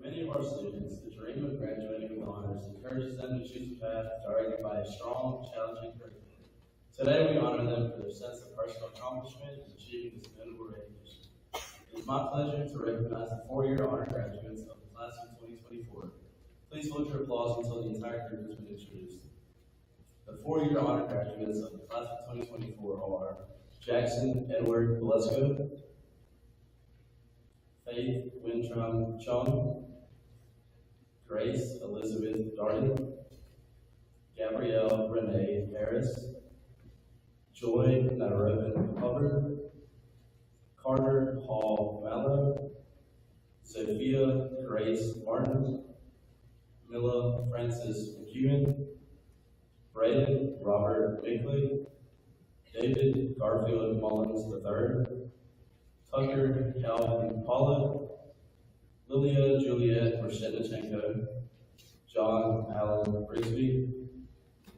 Many of our students, the dream of graduating with honors encourages them to choose a path guided by a strong, challenging curriculum. Today, we honor them for their sense of personal accomplishment in achieving this notable recognition. It is my pleasure to recognize the four-year honor graduates of the class of 2024. Please hold your applause until the entire group has been introduced. The four-year honor graduates of the class of 2024 are Jackson Edward Balesko, Faith Wintram Chung, Grace Elizabeth Darden, Gabrielle Renee Harris, Joy Nairobi Hubbard, Carter Hall Mallow, Sophia Grace Martin, Milla Francis McEwen, Braden Robert Bickley, David Garfield Mullins III, Tucker Calvin Paula, Lilia Juliet Reshetnichenko, John Allen Brisby,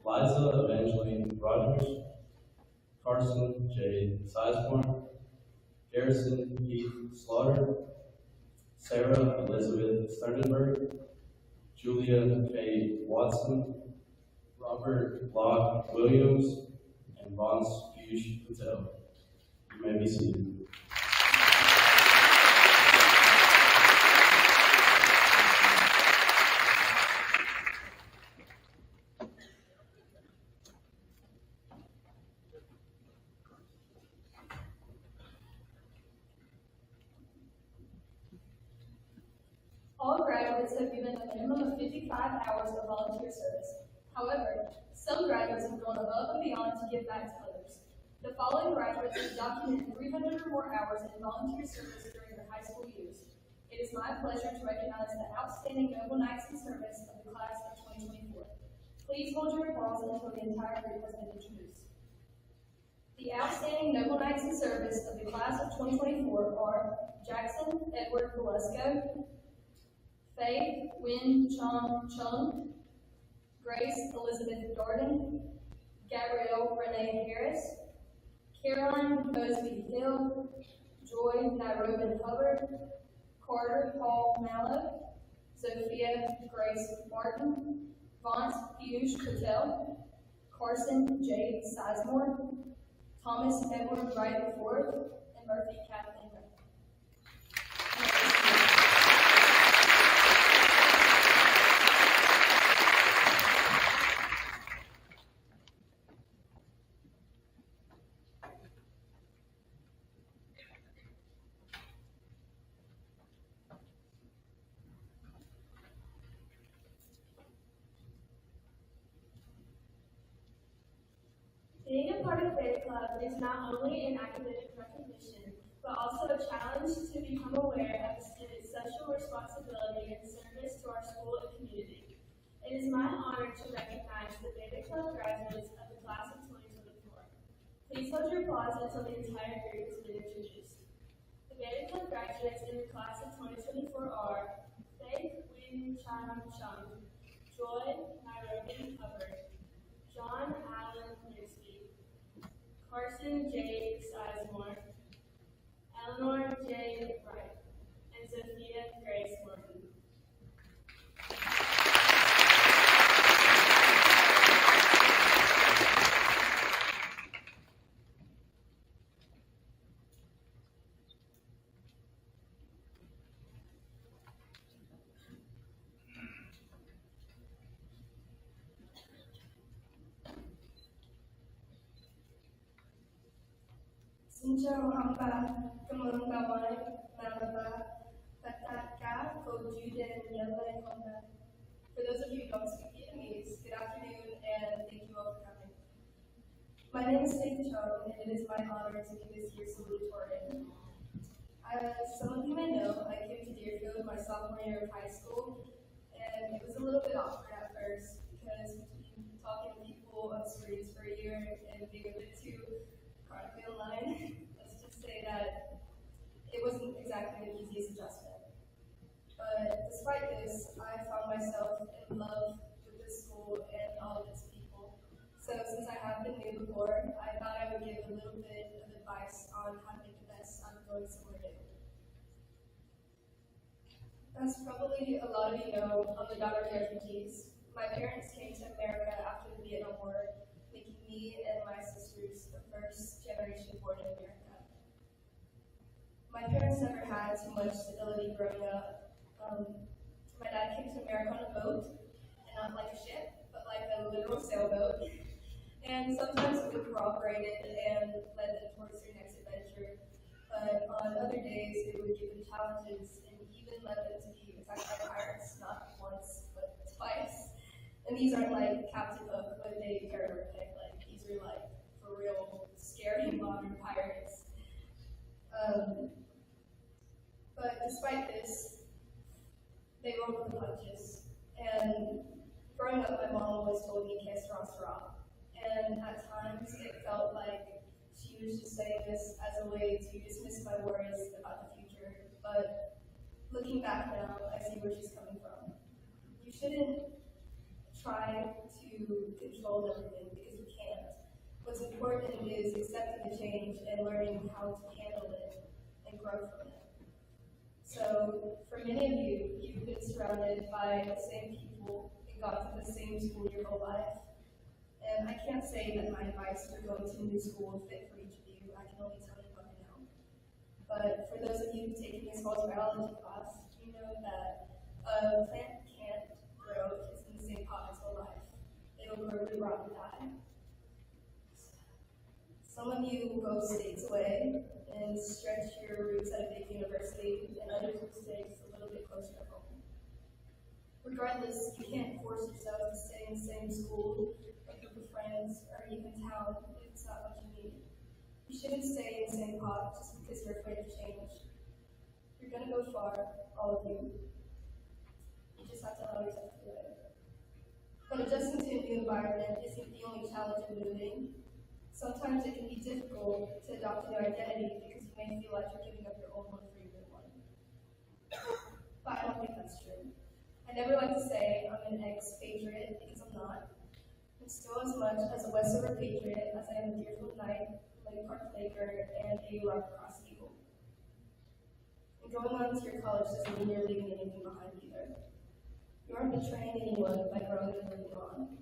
Liza Evangeline Rogers, Carson J. Sizemore, Garrison Heath Slaughter, Sarah Elizabeth Sternenberg, Julia K. Watson, Robert Locke Williams, and Vance Piyush Patel. You may be seated. All graduates have given a minimum of 55 hours of volunteer service. However, some graduates have gone above and beyond to give back to others. The following graduates have documented 300 or more hours in volunteer service during their high school years. It is my pleasure to recognize the outstanding Noble Knights in Service of the class of 2024. Please hold your applause until the entire group has been introduced. The outstanding Noble Knights in Service of the class of 2024 are Jackson Edward Balesko, Faith Win Chong Chung, Grace Elizabeth Darden, Gabrielle Renee Harris, Caroline Mosby Hill, Joy Nairobi Hubbard, Carter Paul Mallow, Sophia Grace Martin, Vance Piyush Patel, Carson J. Sizemore, Thomas Edward Wright IV, and Murphy Kathleen Wright. Being a part of Faith Club is not only an academic recognition, but also a challenge to become aware of the student's social responsibility and service to our school and community. It is my honor to recognize the Beta Club graduates of the class of 2024. Please hold your applause until the entire group has been introduced. The Beta Club graduates in the class of 2024 are Faith Win Chan Chung, Joy Nairobi Hubbard, John Allen Brisby, Carson J. Sizemore, Eleanor J. Wright, and Sophia Grace Martin. Sincho hamba kamungawan malaba pataka kojuden yellow honda. For those of you who don't speak Vietnamese, good afternoon and thank you all for coming. My name is Faith Chung and it is my honor to be this year's salutatorian. As some of you may know, I came to Deerfield my sophomore year of high school, and it was a little bit awkward at first because between talking to people on screens for a year and being a bit too chronically online, let's just say that it wasn't exactly the easiest adjustment. But despite this, I found myself in love with this school and all of its people. So since I have been new before, I thought I would give a little bit of advice on how to make the best out of going somewhere new. As probably a lot of you know, I'm the daughter of refugees. My parents came to America after the Vietnam War, making me and my sisters the first generation born in America. My parents never had too much stability growing up. My dad came to America on a boat, and not like a ship, but like a literal sailboat. And sometimes we cooperated and led them towards their next adventure. But on other days, it would give them challenges and even led them to be attacked by pirates, not once, but twice. And these aren't like Captain Hook, but they paraphrase, like these are like for real scary modern pirates. But despite this, they rolled with the punches. And growing up, my mom always told me que sera sera. And at times, it felt like she was just saying this as a way to dismiss my worries about the future. But looking back now, I see where she's coming from. You shouldn't try to control everything because you can't. What's important is accepting the change and learning how to handle it and grow from it. So, for many of you, you've been surrounded by the same people and gone to the same school your whole life. And I can't say that my advice for going to a new school is fit for each of you. I can only tell you what I know. But for those of you taking this college biology class, you know that a plant can't grow if it's in the same pot its whole life. It'll grow to rot and die. Some of you will go states away and stretch your roots at a big university, and others will stay a little bit closer to home. Regardless, you can't force yourself to stay in the same school, a group of friends, or even town if it's not what you need. You shouldn't stay in the same pot just because you're afraid of change. You're going to go far, all of you. You just have to allow yourself to do it. But adjusting to a new environment isn't the only challenge in moving. Sometimes it can be difficult to adopt a new identity because you may feel like you're giving up your old one for your new one. But I don't think that's true. I never like to say I'm an ex-patriot because I'm not. I'm still as much as a Westover patriot as I am a Deerfield Knight, Lake Park Laker, and a Rock Cross Eagle. And going on to your college doesn't mean you're leaving anything behind either. You aren't betraying anyone by growing and moving on.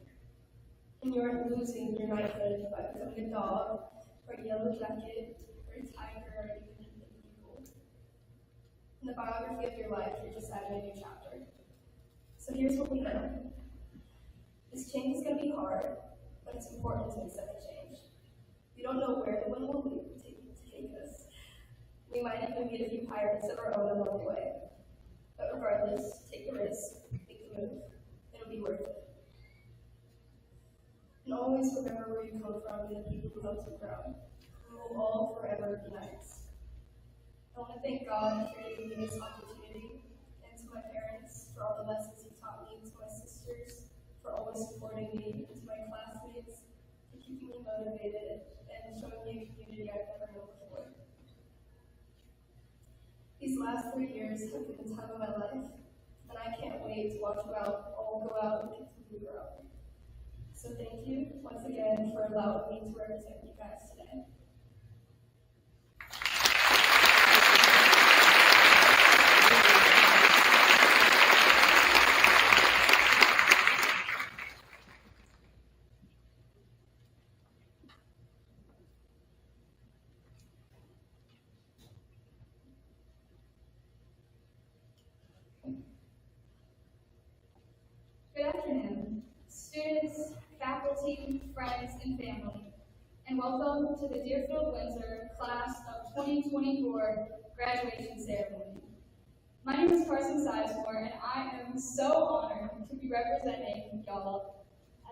And you aren't losing your knighthood by becoming a dog, or a yellow jacket, or a tiger, or even an eagle. In the biography of your life, you're just adding a new chapter. So here's what we know. This change is going to be hard, but it's important to accept the change. We don't know where the wind will take us. We might even meet a few pirates of our own along the way. But regardless, take the risk, make the move. It'll be worth it. And always remember where you come from and the people who helped you grow. We will all forever be knights. I want to thank God for giving me this opportunity, and to my parents for all the lessons He taught me, to my sisters for always supporting me, and to my classmates for keeping me motivated and showing me a community I've never known before. These last 3 years have been the time of my life, and I can't wait to watch you all go out and continue to grow. So thank you once again for allowing me to represent you guys today. Good afternoon, students, faculty, friends, and family, and welcome to the Deerfield Windsor Class of 2024 graduation ceremony. My name is Carson Sizemore, and I am so honored to be representing y'all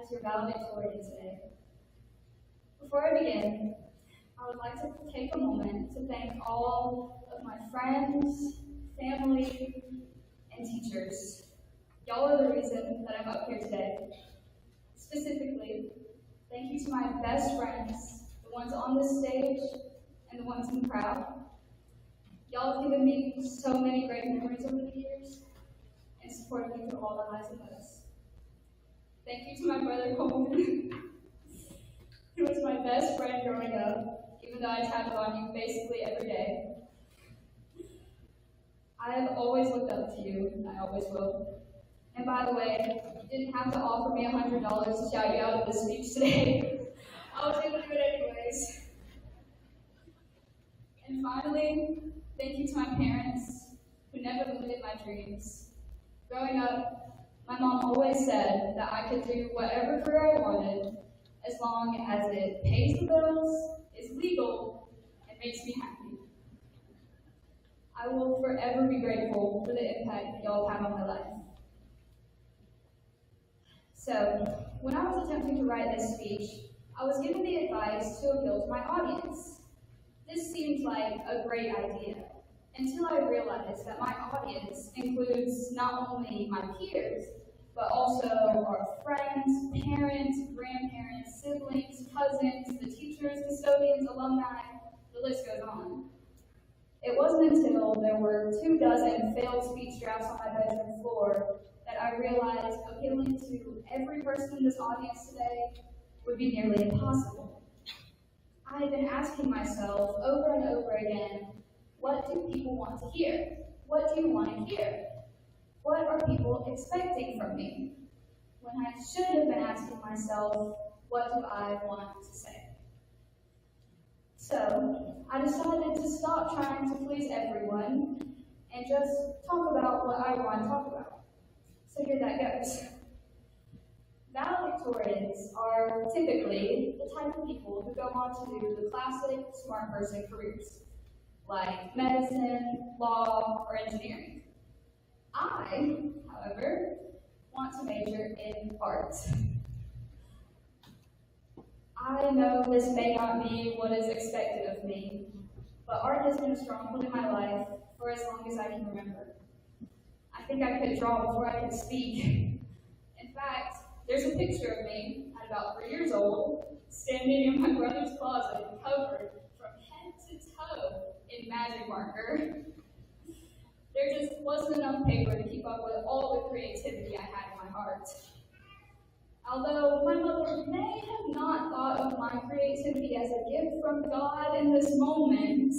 as your valedictorian today. Before I begin, I would like to take a moment to thank all of my friends, family, and teachers. Y'all are the reason that I'm up here today. Specifically, thank you to my best friends, the ones on this stage and the ones in the crowd. Y'all have given me so many great memories over the years and supported me through all the highs and lows. Thank you to my brother Coleman, who was my best friend growing up, even though I tapped on you basically every day. I have always looked up to you, and I always will. And by the way, you didn't have to offer me $100 to shout you out at this speech today. I was able to do it anyways. And finally, thank you to my parents who never limited my dreams. Growing up, my mom always said that I could do whatever career I wanted as long as it pays the bills, is legal, and makes me happy. I will forever be grateful for the impact that y'all have on my life. So, when I was attempting to write this speech, I was given the advice to appeal to my audience. This seemed like a great idea, until I realized that my audience includes not only my peers, but also our friends, parents, grandparents, siblings, cousins, the teachers, custodians, alumni, the list goes on. It wasn't until there were 24 failed speech drafts on my bedroom floor that I realized appealing to every person in this audience today would be nearly impossible. I had been asking myself over and over again, what do people want to hear? What do you want to hear? What are people expecting from me? When I should have been asking myself, what do I want to say? So, I decided to stop trying to please everyone and just talk about what I want to talk about. So here that goes. Valedictorians are typically the type of people who go on to do the classic smart person careers, like medicine, law, or engineering. I, however, want to major in art. I know this may not be what is expected of me, but art has been a stronghold in my life for as long as I can remember. I think I could draw before I could speak. In fact, there's a picture of me at about 3 years old, standing in my brother's closet, covered from head to toe in magic marker. There just wasn't enough paper to keep up with all the creativity I had in my heart. Although my mother may have not thought of my creativity as a gift from God in this moment,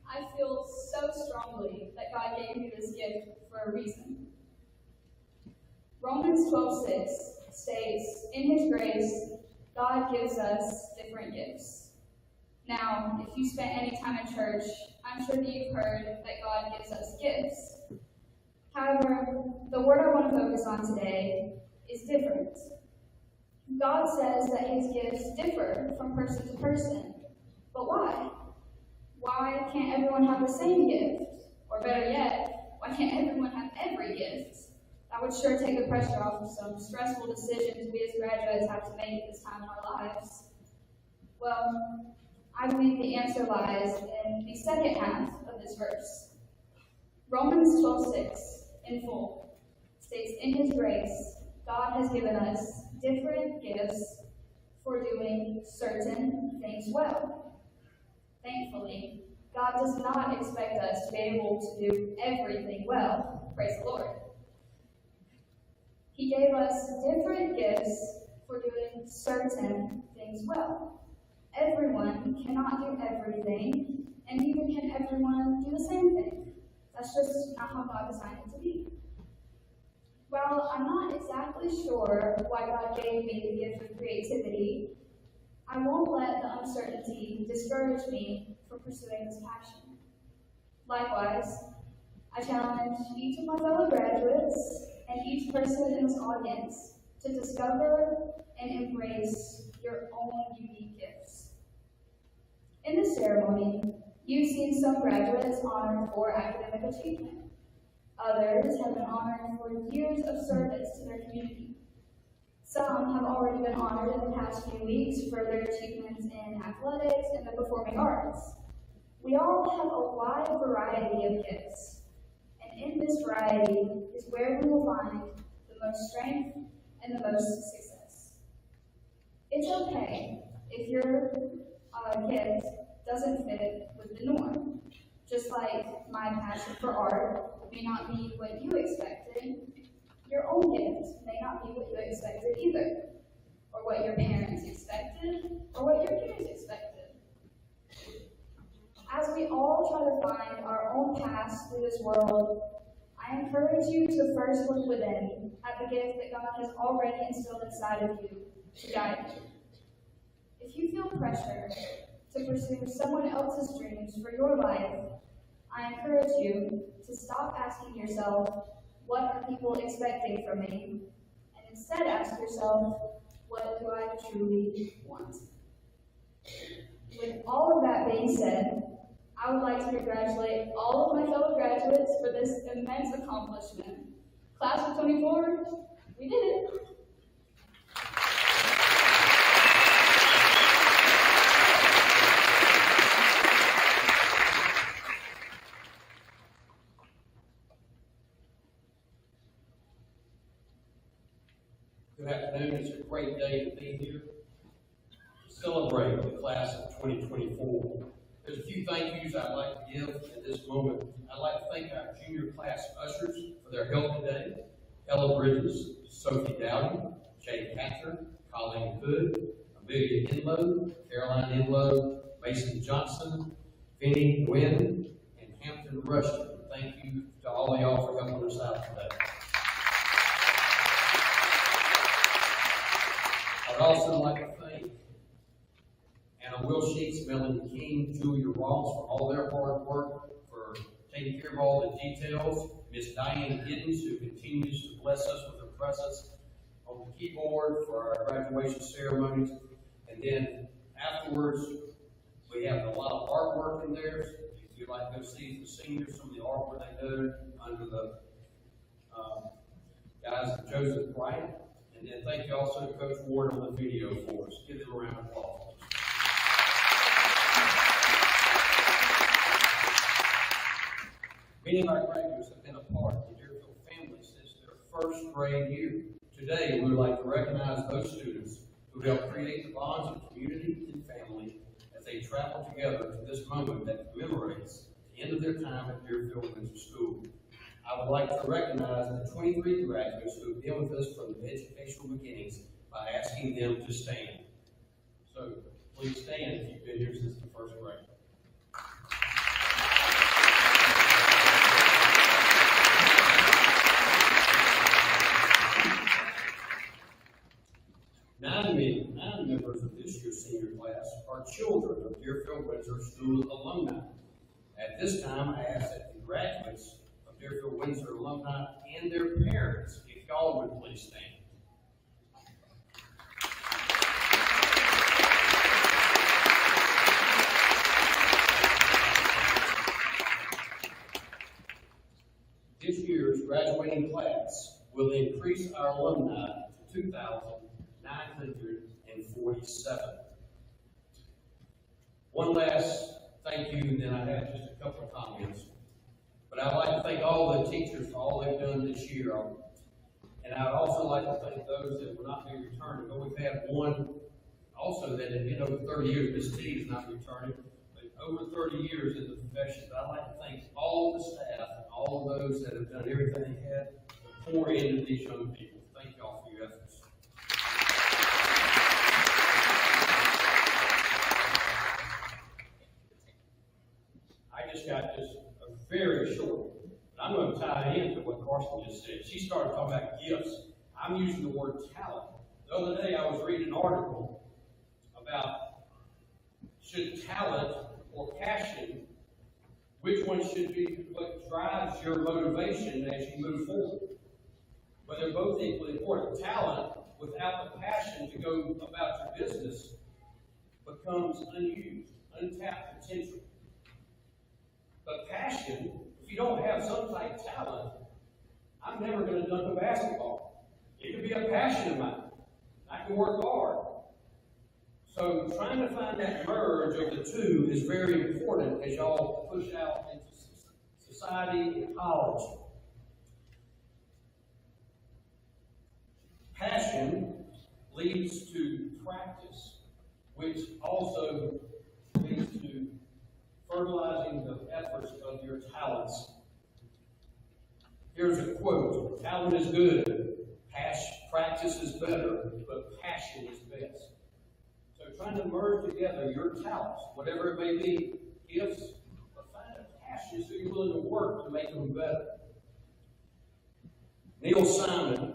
I feel so strongly that God gave me this gift for a reason. Romans 12:6 states, in His grace, God gives us different gifts. Now, if you spent any time in church, I'm sure that you've heard that God gives us gifts. However, the word I want to focus on today is different. God says that His gifts differ from person to person. But why? Why can't everyone have the same gift? Or better yet, why can't everyone have every gift? That would sure take the pressure off of some stressful decisions we as graduates have to make at this time in our lives. Well, I believe the answer lies in the second half of this verse. Romans 12:6, in full, states, in His grace, God has given us different gifts for doing certain things well. Thankfully, God does not expect us to be able to do everything well. Praise the Lord. He gave us different gifts for doing certain things well. Everyone cannot do everything, and neither can everyone do the same thing. That's just not how God designed it to be. While I'm not exactly sure why God gave me the gift of creativity, I won't let the uncertainty discourage me from pursuing this passion. Likewise, I challenge each of my fellow graduates and each person in this audience to discover and embrace your own unique gifts. In this ceremony, you've seen some graduates honored for academic achievement. Others have been honored for years of service to their community. Some have already been honored in the past few weeks for their achievements in athletics and the performing arts. We all have a wide variety of gifts, and in this variety is where we will find the most strength and the most success. It's okay if your gift doesn't fit with the norm. Just like my passion for art may not be what you expected, your own gift may not be what you expected either, or what your parents expected, or what your peers expected. As as we all try to find our own paths through this world, I encourage you to first look within at the gift that God has already instilled inside of you to guide you. If you feel pressure to pursue someone else's dreams for your life, I encourage you to stop asking yourself, what are people expecting from me? And instead ask yourself, what do I truly want? With all of that being said, I would like to congratulate all of my fellow graduates for this immense accomplishment. Class of 24, we did it! Good afternoon. It's a great day to be here to celebrate the class of 2024. There's a few thank yous I'd like to give at this moment. I'd like to thank our junior class ushers for their help today. Ella Bridges, Sophie Dowdy, Jay Cather, Colleen Hood, Amelia Enlow, Caroline Enlow, Mason Johnson, Vinnie Nguyen, and Hampton Rushton. Thank you to all of y'all for helping us out today. I'd also like to thank Anna Wilsheets, Melanie King, Julia Ross for all their hard work, for taking care of all the details. Miss Diane Giddens, who continues to bless us with her presence on the keyboard for our graduation ceremonies. And then afterwards, we have a lot of artwork in there. If you'd like to go see the seniors, some of the artwork they do under the guys of Joseph Bryant. And then thank you also to Coach Ward on the video for us. Give them a round of applause. Many of our graduates have been a part of the Deerfield family since their first grade year. Today, we would like to recognize those students who helped create the bonds of community and family as they travel together to this moment that commemorates the end of their time at Deerfield Windsor School. I would like to recognize the 23 graduates who have been with us from the educational beginnings by asking them to stand. So please stand if you've been here since the first grade. Nine members of this year's senior class are children of Deerfield Windsor School alumni. At this time, I ask that the graduates of Deerfield Windsor alumni and their parents, if y'all would please stand. This year's graduating class will increase our alumni to 2,947. One last thank you, and then I have just a couple of comments. But I'd like to thank all the teachers for all they've done this year. And I'd also like to thank those that will not be returning. But we've had one also that had been over 30 years. Ms. T is not returning, but over 30 years in the profession. But I'd like to thank all the staff and all of those that have done everything they had to pour into these young people. Thank you all for your efforts. I just got this very short, but I'm going to tie it into what Carson just said. She started talking about gifts. I'm using the word talent. The other day I was reading an article about should talent or passion, which one should be what drives your motivation as you move forward. But they're both equally important. Talent without the passion to go about your business becomes unused, untapped potential. But passion, if you don't have some type of talent, I'm never going to dunk a basketball. It could be a passion of mine. I can work hard. So trying to find that merge of the two is very important as y'all push out into society and college. Passion leads to practice, which also leads to fertilizing the efforts of your talents. Here's a quote: talent is good, practice is better, but passion is best. So trying to merge together your talents, whatever it may be, gifts, passions, who you're willing to work to make them better. Neil Simon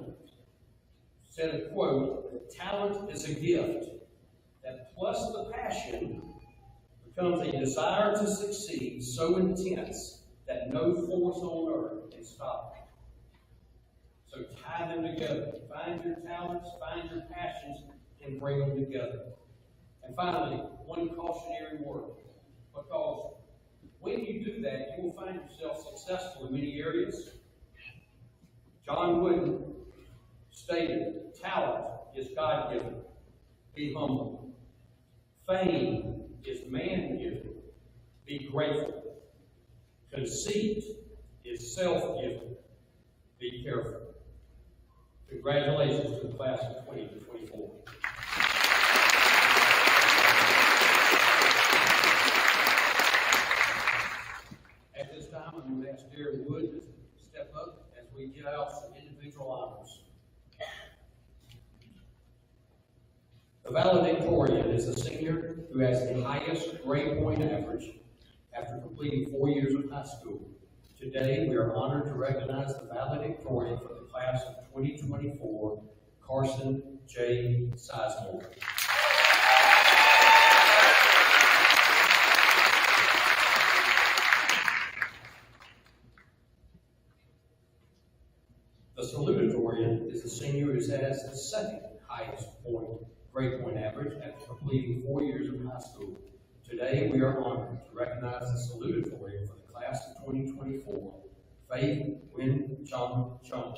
said a quote, that talent is a gift that plus the passion becomes a desire to succeed so intense that no force on earth can stop it. So tie them together. Find your talents, find your passions, and bring them together. And finally, one cautionary word. Because when you do that, you will find yourself successful in many areas. John Wooden stated, talent is God-given. Be humble. Fame is man-given. Be grateful. Conceit is self-given. Be careful. Congratulations to the class of 2024. At this time, I'm going to ask Darren Wood to step up as we give out some individual honors. The valedictorian is a senior who has the highest grade point average after completing 4 years of high school. Today, we are honored to recognize the valedictorian for the class of 2024, Carson J. Sizemore. The salutatorian is a senior who has the second highest grade point average after completing 4 years of high school. Today, we are honored to recognize the salutatorian for the class of 2024, Faith Win Chung Chung.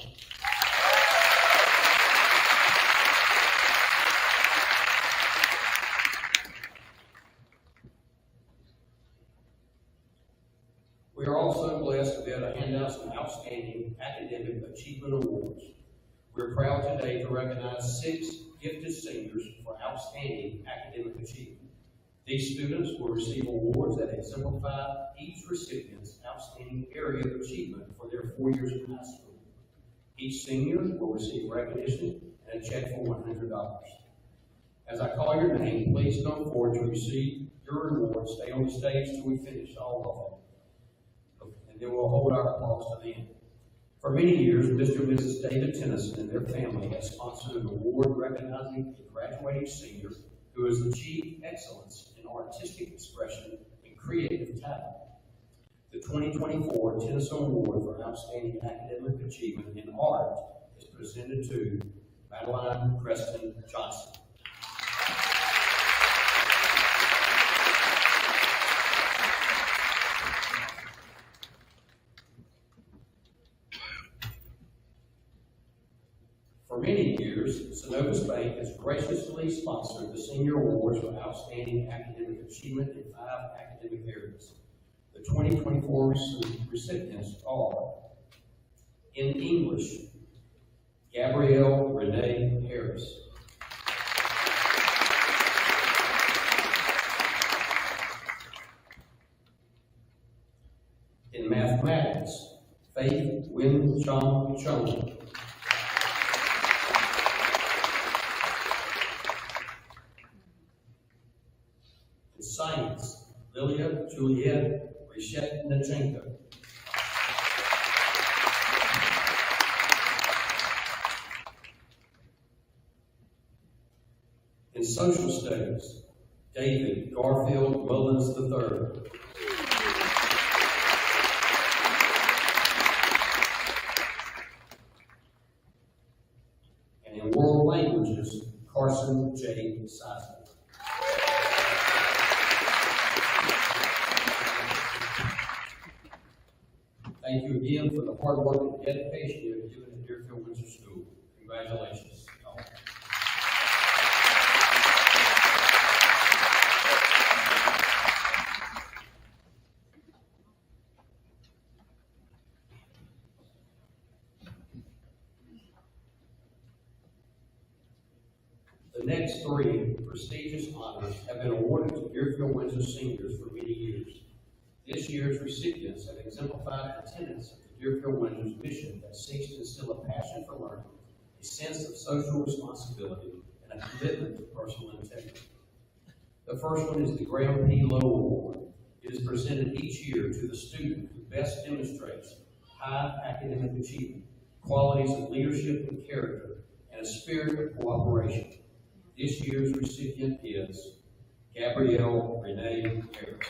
We are also blessed to be able to hand out some outstanding academic achievement awards. We're proud today to recognize 6 gifted seniors for outstanding academic achievement. These students will receive awards that exemplify each recipient's outstanding area of achievement for their 4 years of high school. Each senior will receive recognition and a check for $100. As I call your name, please come forward to receive your reward. Stay on the stage till we finish all of them. And then we'll hold our applause to the end. For many years, Mr. and Mrs. David Tennyson and their family have sponsored an award recognizing a graduating senior who has achieved excellence in artistic expression and creative talent. The 2024 Tennyson Award for Outstanding Academic Achievement in Art is presented to Madeline Preston Johnson. For many years, Synovus Bank has graciously sponsored the Senior Awards for Outstanding Academic Achievement in 5 academic areas. The 2024 recipients are, in English, Gabrielle Renee Harris. In mathematics, Faith Win Chung Chung. Science, Lilia Juliet Reshetnichenko. In social studies, David Garfield Mullins III. And in world languages, Carson J. Sizemore. Thank you again for the hard work and dedication you have given at Deerfield Windsor School. Congratulations. The next 3 prestigious honors have been awarded to Deerfield Windsor seniors for many years. This year's recipients have exemplified the tenets of the Deerfield Windsor's mission that seeks to instill a passion for learning, a sense of social responsibility, and a commitment to personal integrity. The first one is the Graham P. Lowe Award. It is presented each year to the student who best demonstrates high academic achievement, qualities of leadership and character, and a spirit of cooperation. This year's recipient is Gabrielle Renee Harris.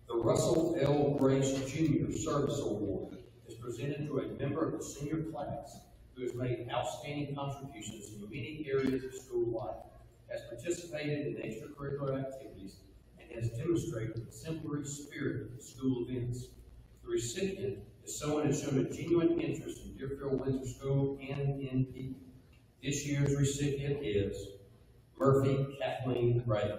The Russell L. Grace Jr. Service Award is presented to a member of the senior class who has made outstanding contributions in many areas of school life, has participated in extracurricular activities, and has demonstrated an exemplary spirit at school events. The recipient is someone who has shown a genuine interest in Deerfield Windsor School and in people. This year's recipient is Murphy Kathleen Ray.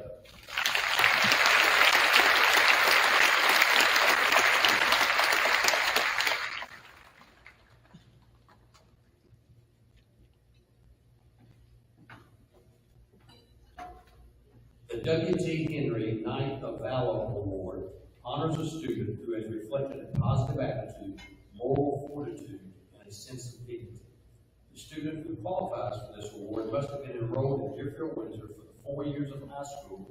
The W.T. Henry Knight of Valor Award honors a student who has reflected a positive attitude, moral fortitude, and a sense of dignity. The student who qualifies for this award must have been enrolled in Deerfield Windsor for the 4 years of high school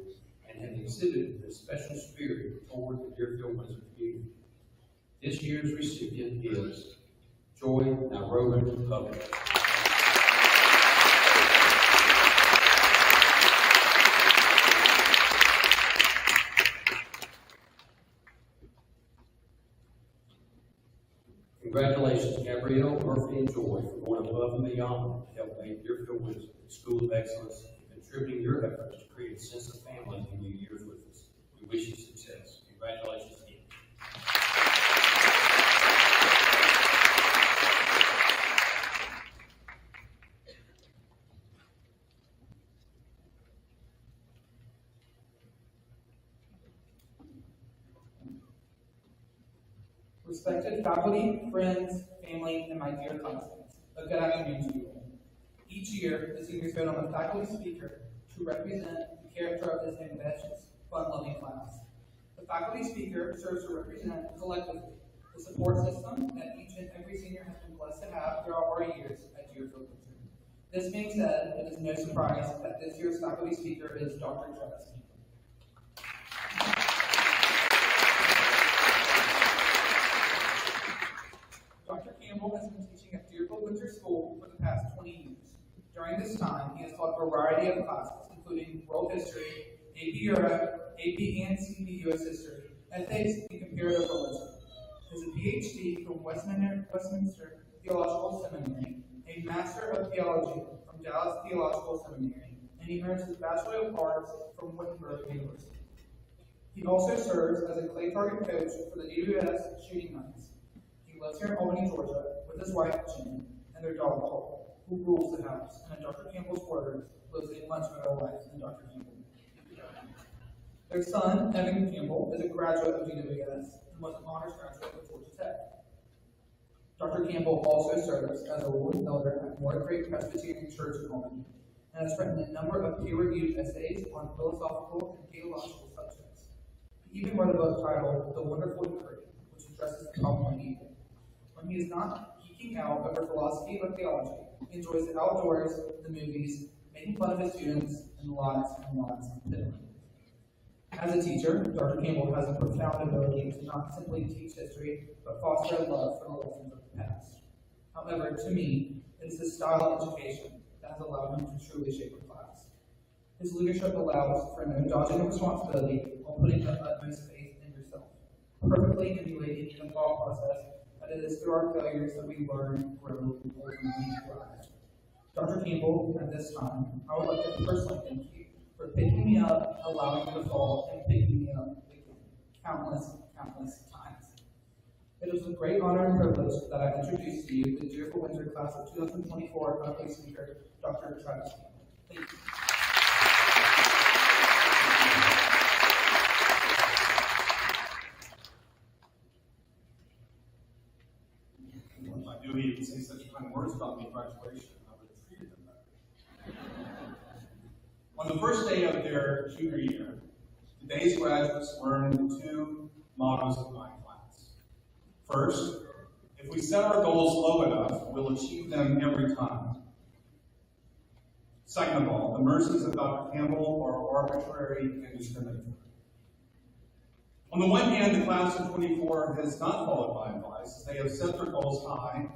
and have exhibited a special spirit toward the Deerfield Windsor community. This year's recipient is Joy Nairobi Hubbard. Congratulations, Gabrielle, Murphy, and Joy, for going above and beyond to help make Deerfield Windsor a school of excellence and contributing your efforts to create a sense of family in your years with us. We wish you success. Congratulations again. Respected faculty, friends, family, and my dear classmates, a good afternoon to you all. Each year, the seniors vote on a faculty speaker to represent the character of this ambitious, fun-loving class. The faculty speaker serves to represent collectively the support system that each and every senior has been blessed to have throughout our years at Deerfield Windsor. This being said, it is no surprise that this year's faculty speaker is Dr. Travis Campbell. Dr. Campbell has been teaching at Deerfield Windsor School for the past 20 years. During this time, he has taught a variety of classes, including World History, AP Europe, AP and CP US History, Ethics, and Comparative Religion. He has a PhD from Westminster Theological Seminary, a Master of Theology from Dallas Theological Seminary, and he earns his Bachelor of Arts from Wittenberg University. He also serves as a clay target coach for the DWS Shooting Knights. He lives here in Albany, Georgia, with his wife, Jean, and their dog, Paul, who rules the house, and in Dr. Campbell's words, lives a much better life than Dr. Campbell. Their son, Evan Campbell, is a graduate of DWS and was an honors graduate of Georgia Tech. Dr. Campbell also serves as a Lord Elder at Morton Great Presbyterian Church in Albany, and has written a number of peer-reviewed essays on philosophical and theological subjects. He even wrote a book titled The Wonderful Decree, which addresses the problem of evil. When he is not geeking out over philosophy or theology, he enjoys the outdoors, the movies, making fun of his students, and lots of fiddling. As a teacher, Dr. Campbell has a profound ability to not simply teach history, but foster a love for the lessons of the past. However, to me, it is his style of education that has allowed him to truly shape a class. His leadership allows for no dodging of responsibility while putting the utmost faith in yourself, perfectly emulating the thought process that it is through our failures that we learn, grow, and ultimately thrive. Dr. Campbell, at this time, I would like to personally thank you for picking me up, allowing me to fall, and picking me up again, countless times. It is with great honor and privilege that I introduce to you the Deerfield Windsor Class of 2024 faculty speaker, Dr. Travis Campbell. Thank you. If I knew he would say such kind words about me in graduation, I would have treated him better. On the first day of their junior year, today's graduates learned the two mottos of my class. First, if we set our goals low enough, we'll achieve them every time. Second of all, the mercies of Dr. Campbell are arbitrary and discriminatory. On the one hand, the class of 24 has not followed my advice. They have set their goals high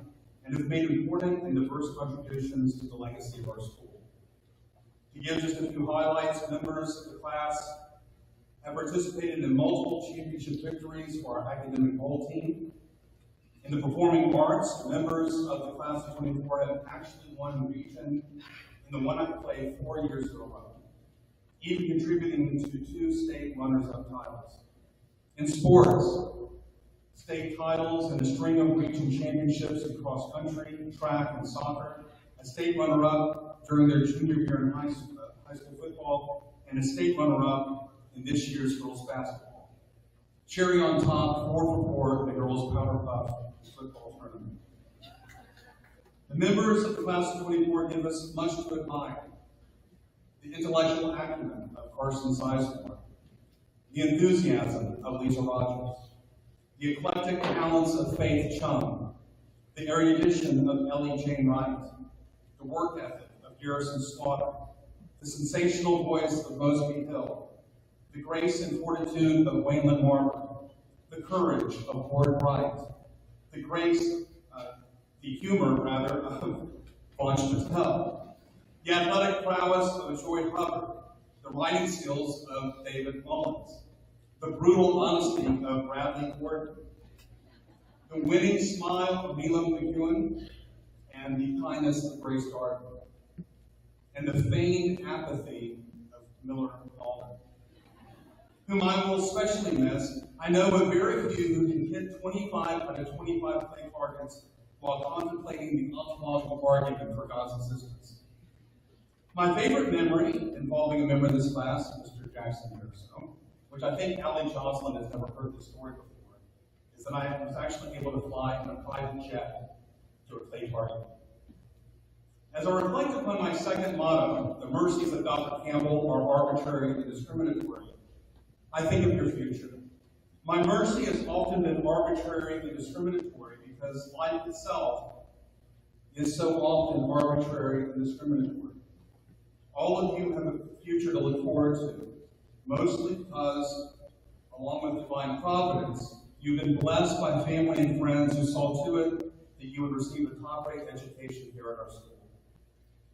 and have made important and diverse contributions to the legacy of our school. To give just a few highlights, members of the class have participated in multiple championship victories for our academic bowl team. In the performing arts, members of the class of 24 have actually won region in the one-act play 4 years in a row, even contributing to 2 state runners-up titles. In sports, state titles and a string of region championships in cross-country, track, and soccer, a state runner-up during their junior year in high school football, and a state runner-up in this year's girls basketball. Cherry on top, 4 for 4 in the girls Powder Puff football tournament. The members of the class of 24 give us much to admire. The intellectual acumen of Carson Sizemore, the enthusiasm of Lisa Rogers, the eclectic talents of Faith Chung, the erudition of Ellie Jane Wright, the work ethic of Garrison Slaughter, the sensational voice of Mosby Hill, the grace and fortitude of Waylon Marmer, the courage of Ward Wright, the humor of Vansh Patel, the athletic prowess of Joy Hubbard, the writing skills of David Mullins, the brutal honesty of Bradley Gordon, the winning smile of Neelam McEwen, and the kindness of Grace Gardner, and the feigned apathy of Miller Alden, whom I will especially miss. I know of very few who can hit 25 out of 25 play targets while contemplating the ontological argument for God's existence. My favorite memory involving a member of this class, Mr. Jackson Harrison, which I think Allie Joslin has never heard the story before, is that I was actually able to fly in a private jet to a clay target. As I reflect upon my second motto, the mercies of Dr. Campbell are arbitrary and discriminatory, I think of your future. My mercy has often been arbitrary and discriminatory because life itself is so often arbitrary and discriminatory. All of you have a future to look forward to, mostly because, along with divine providence, you've been blessed by family and friends who saw to it that you would receive a top-rate education here at our school.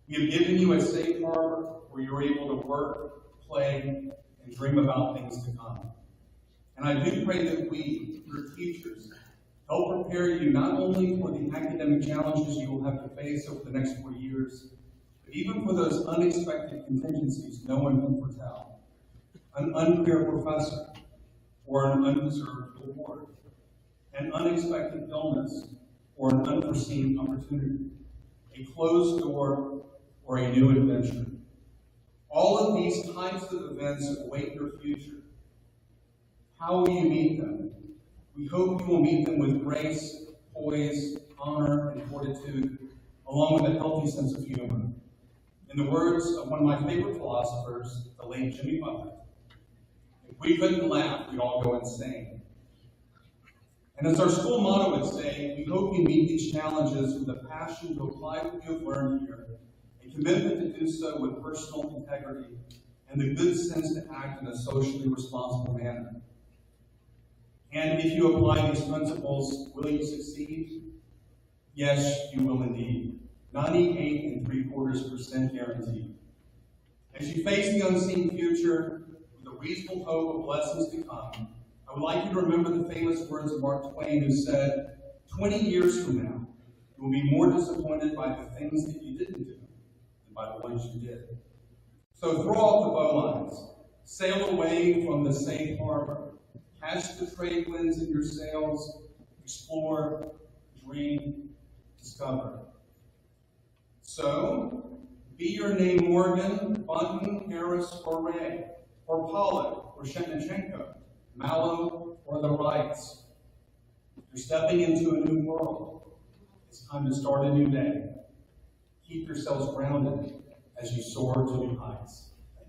We have given you a safe harbor where you're able to work, play, and dream about things to come. And I do pray that we, your teachers, help prepare you not only for the academic challenges you will have to face over the next 4 years, but even for those unexpected contingencies no one can foretell. An unfair professor, or an undeserved award, an unexpected illness, or an unforeseen opportunity, a closed door, or a new adventure. All of these types of events await your future. How will you meet them? We hope you will meet them with grace, poise, honor, and fortitude, along with a healthy sense of humor. In the words of one of my favorite philosophers, the late Jimmy Buffett, if we couldn't laugh, we'd all go insane. And as our school motto would say, we hope you meet these challenges with a passion to apply what you have learned here, a commitment to do so with personal integrity, and the good sense to act in a socially responsible manner. And if you apply these principles, will you succeed? Yes, you will indeed. 98.75% guaranteed. As you face the unseen future with a reasonable hope of blessings to come, I would like you to remember the famous words of Mark Twain, who said, 20 years from now, you will be more disappointed by the things that you didn't do than by the ones you did. So throw off the bowlines, sail away from the safe harbor, catch the trade winds in your sails, explore, dream, discover. So, be your name Morgan, Bunton, Harris, or Ray, or Pollock, or Shetnichenko, Mallow, or the Wrights. You're stepping into a new world. It's time to start a new day. Keep yourselves grounded as you soar to new heights. Thank you.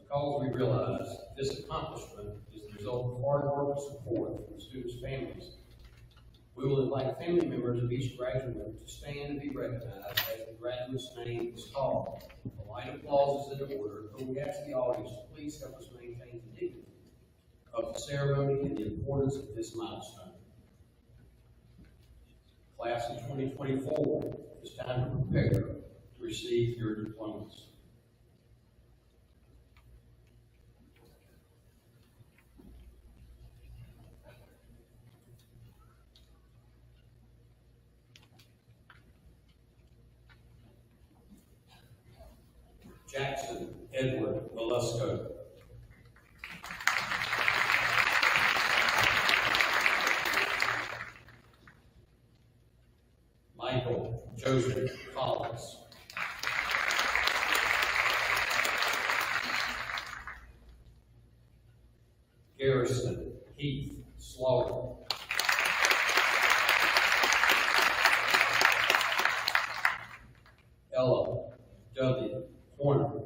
because we realize this accomplishment is the result of hard work and support from students' families, we will invite family members of each graduate to stand and be recognized as the graduate's name is called. A light applause is in order, but we ask the audience to please help us maintain the dignity of the ceremony and the importance of this milestone. Class of 2024, it's time to prepare to receive your diplomas. Jackson Edward Velasco. Michael Joseph Collins. Garrison Heath Slaughter. Ella W. Horner.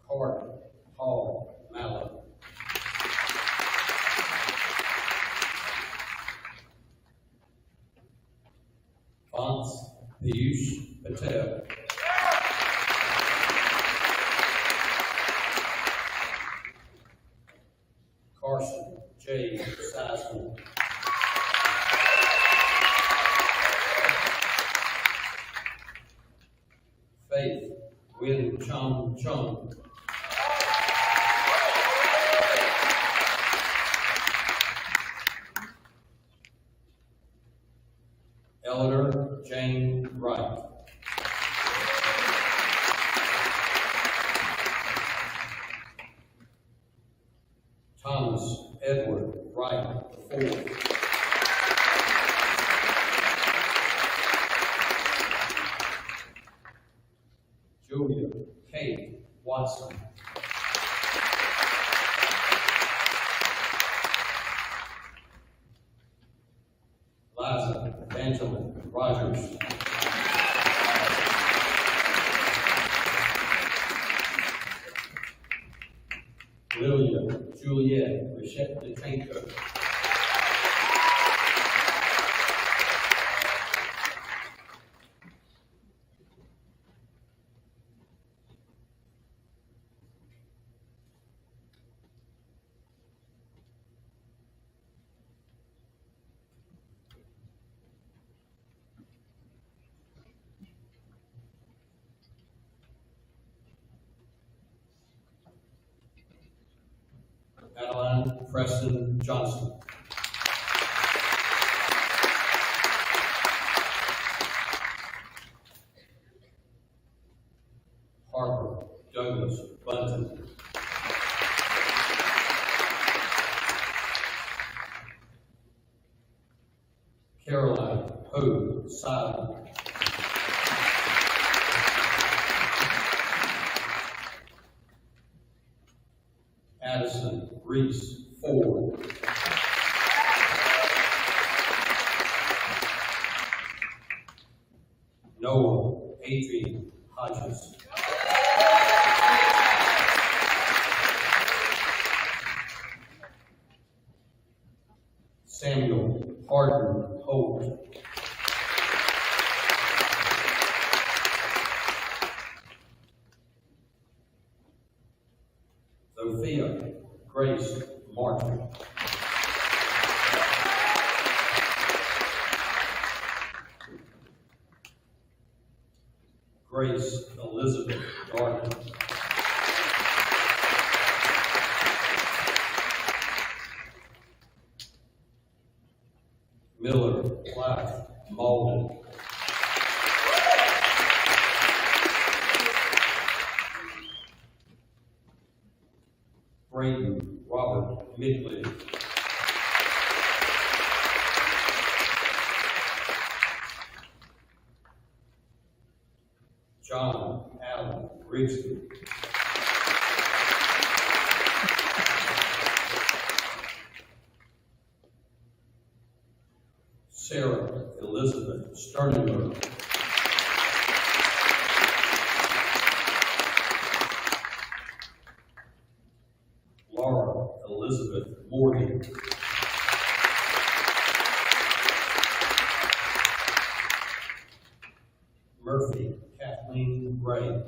Carter Hall Mallow. Vance Piyush Patel. Carson J. Seisman. Faith Win Chung Chung. Eleanor Jane Wright. Thomas Edward Wright IV. Julia Kate Watson. Liza Evangeline Rogers. Lilia Juliette Richette DeTranco. Adeline Preston Johnson. Harper Douglas Bunton. Caroline Hope Silent. Addison Reese Ford. Noah Adrian Hodges. Samuel Hardin Holt. Sophia Grace Martin. Grace Elizabeth Gardner. Miller Clive Malden. Brayden Robert Midley. John Allen Grigsby. Sarah Elizabeth Sternenberg. Murphy Kathleen Ray.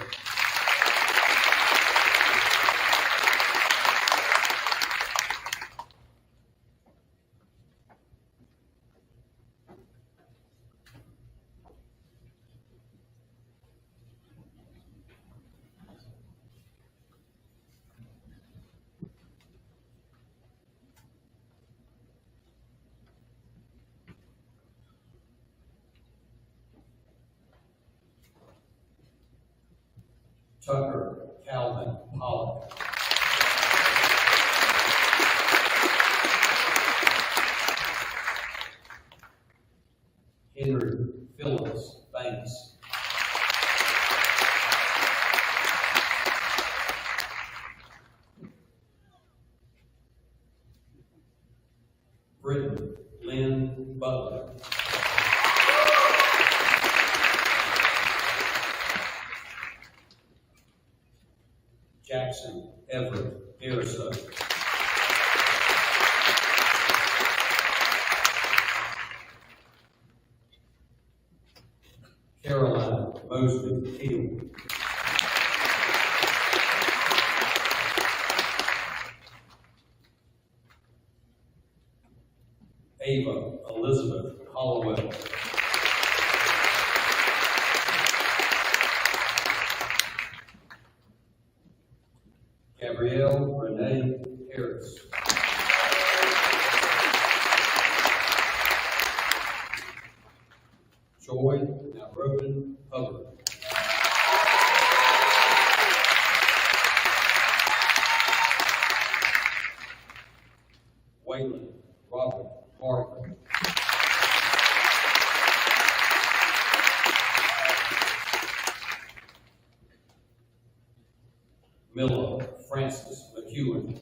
Tucker Calvin Pollock. Henry Phillips Banks. Britton Lynn Butler. Jackson Everett Harrison. Caroline Mosley Keel. Ava Elizabeth Hollowell. Gabrielle Renee Harris. Joy Nairobi Hubbard. Waylon Robert Barker. Miller Francis McEwen.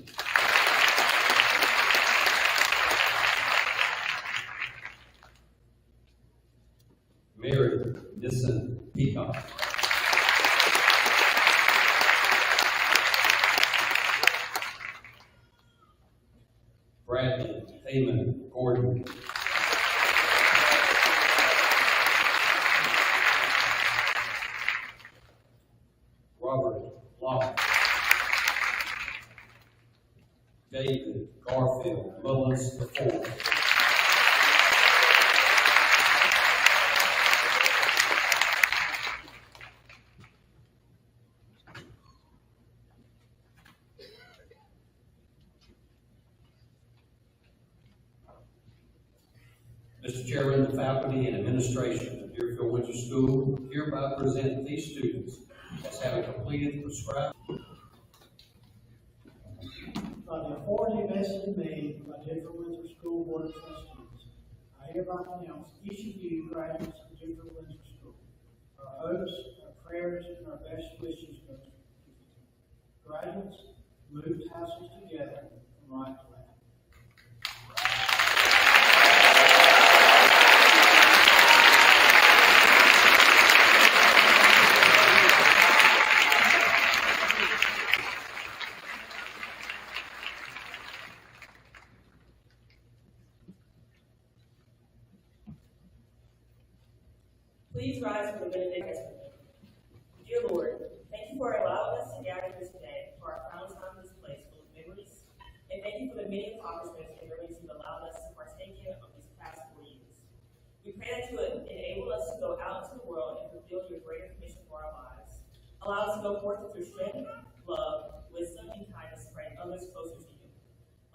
Mary Nissen Peacock. Bradley Heyman Gordon. Robert Locke. David Garfield Mullins IV. Mr. Chairman, the faculty and administration of Deerfield Winter School hereby present these students as having completed the prescribed. By the authority vested in me by Deerfield Winter School Board of Trustees, I hereby announce each of you graduates of Deerfield Winter School. Our hopes, our prayers, and our best wishes go to you. Graduates, move tassels together from right to left. Please rise for the benediction. Dear Lord, thank you for allowing us to gather here today for our final time in this place full of memories, and thank you for the many accomplishments and memories you've allowed us to partake in over these past 4 years. We pray that you would enable us to go out into the world and fulfill your greater commission for our lives. Allow us to go forth with your strength, love, wisdom, and kindness to bring others closer to you.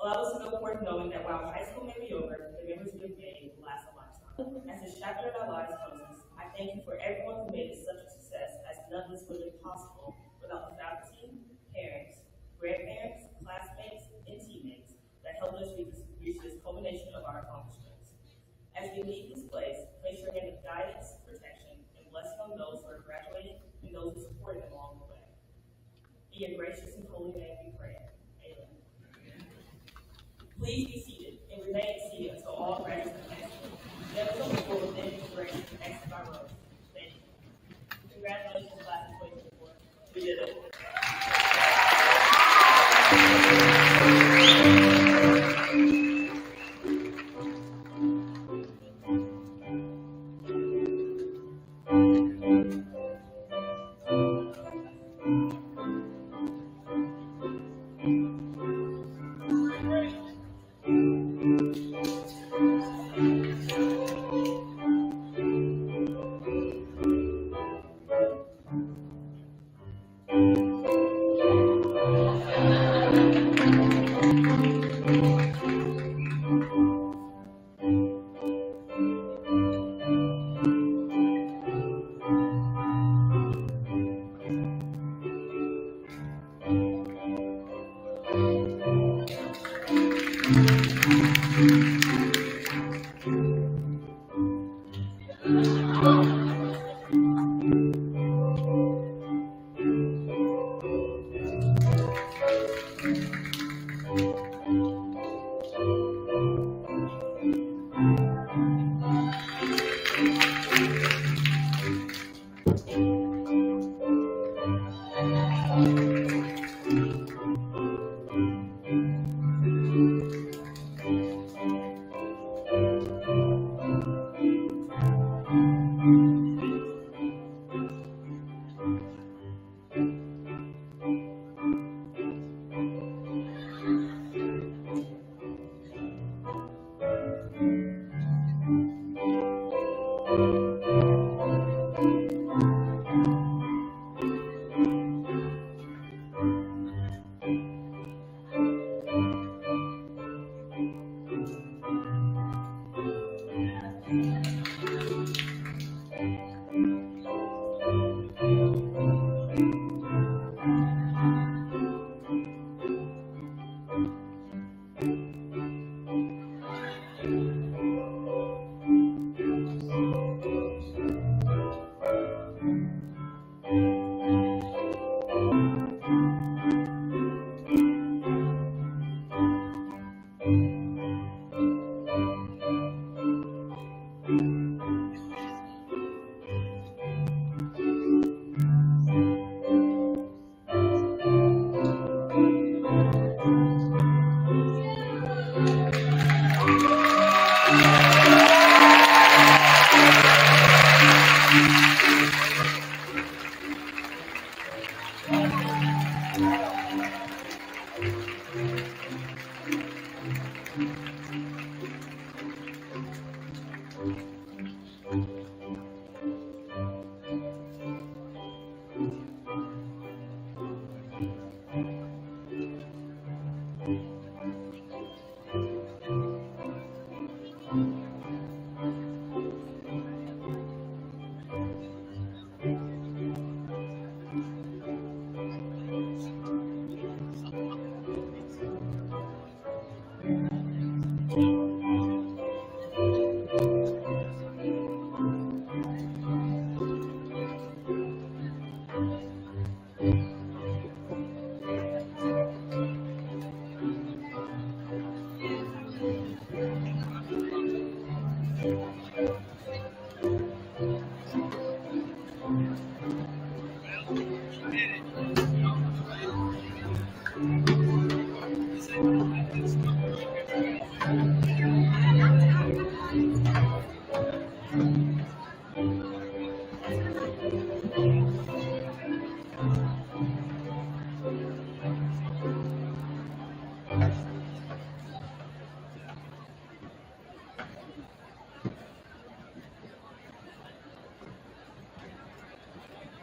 Allow us to go forth knowing that while high school may be over, the memories we have made will last a lifetime. As this chapter of our lives closes, I thank you for everyone who made it such a success, as none of this would have been possible without the faculty, parents, grandparents, classmates, and teammates that helped us reach this culmination of our accomplishments. As we leave this place, place your hand of guidance, protection, and blessing on those who are graduating and those who supported them along the way. In your gracious and holy name we pray. Amen. Please be